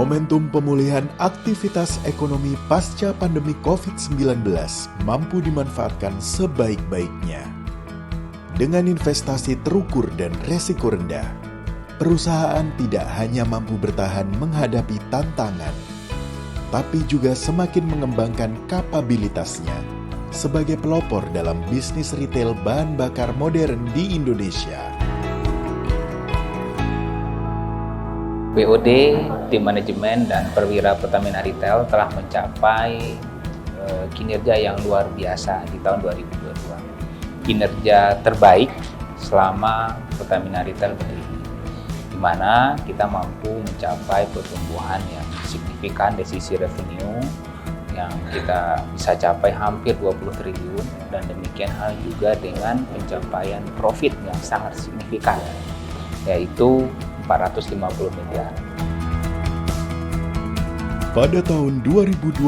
Momentum pemulihan aktivitas ekonomi pasca pandemi COVID-19 mampu dimanfaatkan sebaik-baiknya. Dengan investasi terukur dan resiko rendah, perusahaan tidak hanya mampu bertahan menghadapi tantangan, tapi juga semakin mengembangkan kapabilitasnya sebagai pelopor dalam bisnis retail bahan bakar modern di Indonesia. BOD, tim manajemen dan perwira Pertamina Retail telah mencapai kinerja yang luar biasa di tahun 2022. Kinerja terbaik selama Pertamina Retail berdiri, di mana kita mampu mencapai pertumbuhan yang signifikan dari sisi revenue yang kita bisa capai hampir 20 triliun dan demikian hal juga dengan pencapaian profit yang sangat signifikan, yaitu 450 miliar. Pada tahun 2022,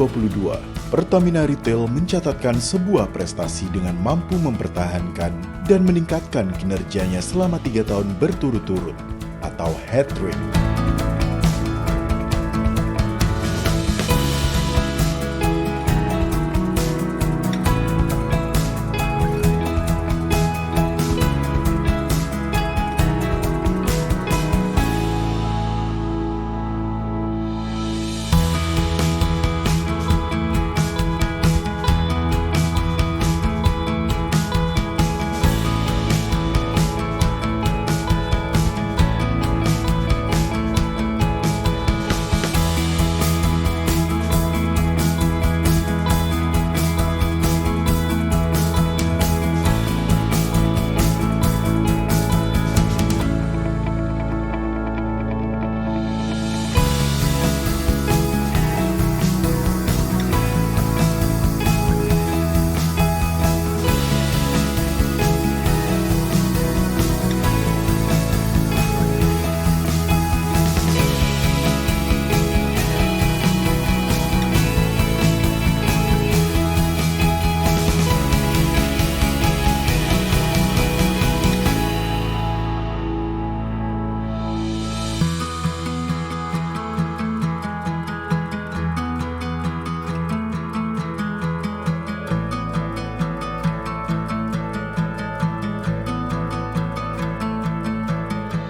Pertamina Retail mencatatkan sebuah prestasi dengan mampu mempertahankan dan meningkatkan kinerjanya selama 3 tahun berturut-turut atau hat-trick.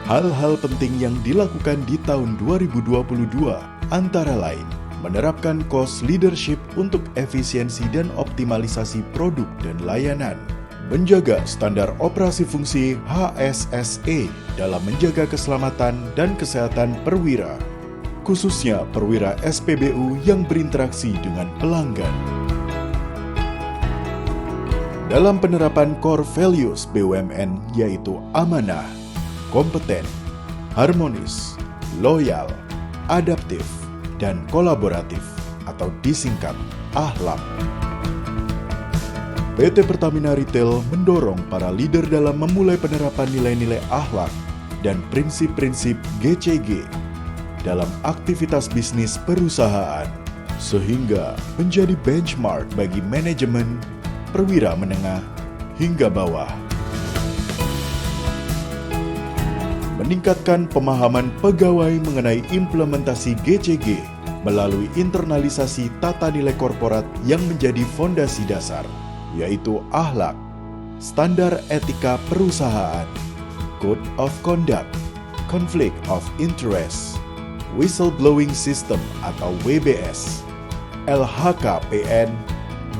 Hal-hal penting yang dilakukan di tahun 2022 antara lain menerapkan cost leadership untuk efisiensi dan optimalisasi produk dan layanan, menjaga standar operasi fungsi HSSE dalam menjaga keselamatan dan kesehatan perwira, khususnya perwira SPBU yang berinteraksi dengan pelanggan. Dalam penerapan core values BUMN yaitu amanah, kompeten, harmonis, loyal, adaptif, dan kolaboratif atau disingkat AHLAK. PT Pertamina Retail mendorong para leader dalam memulai penerapan nilai-nilai AHLAK dan prinsip-prinsip GCG dalam aktivitas bisnis perusahaan, sehingga menjadi benchmark bagi manajemen, perwira menengah, hingga bawah. Meningkatkan pemahaman pegawai mengenai implementasi GCG melalui internalisasi tata nilai korporat yang menjadi fondasi dasar, yaitu AHLAK, Standar Etika Perusahaan, Code of Conduct, Conflict of Interest, Whistleblowing System atau WBS, LHKPN,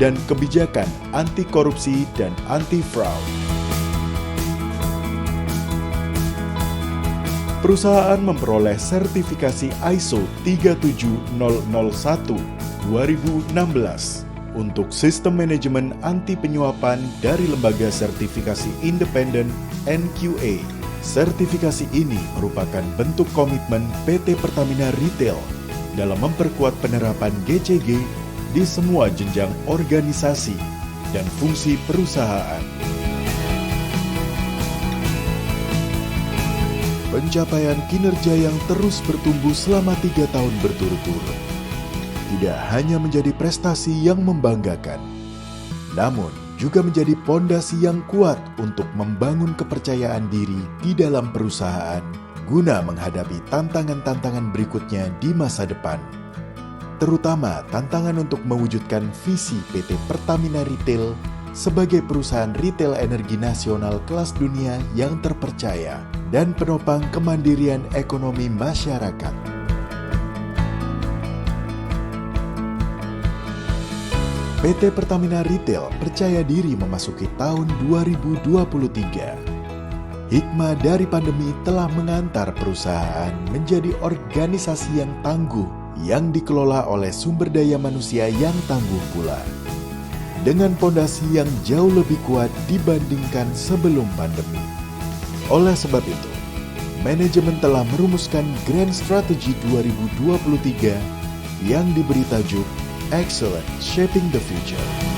dan kebijakan anti korupsi dan anti fraud. Perusahaan memperoleh sertifikasi ISO 37001-2016 untuk sistem manajemen anti penyuapan dari lembaga sertifikasi independen NQA. Sertifikasi ini merupakan bentuk komitmen PT Pertamina Retail dalam memperkuat penerapan GCG di semua jenjang organisasi dan fungsi perusahaan. Pencapaian kinerja yang terus bertumbuh selama 3 tahun berturut-turut tidak hanya menjadi prestasi yang membanggakan, namun juga menjadi pondasi yang kuat untuk membangun kepercayaan diri di dalam perusahaan guna menghadapi tantangan-tantangan berikutnya di masa depan. Terutama tantangan untuk mewujudkan visi PT Pertamina Retail sebagai perusahaan retail energi nasional kelas dunia yang terpercaya dan penopang kemandirian ekonomi masyarakat. PT Pertamina Retail percaya diri memasuki tahun 2023. Hikmah dari pandemi telah mengantar perusahaan menjadi organisasi yang tangguh yang dikelola oleh sumber daya manusia yang tangguh pula. Dengan pondasi yang jauh lebih kuat dibandingkan sebelum pandemi. Oleh sebab itu, manajemen telah merumuskan Grand Strategy 2023 yang diberi tajuk Excellent Shaping the Future.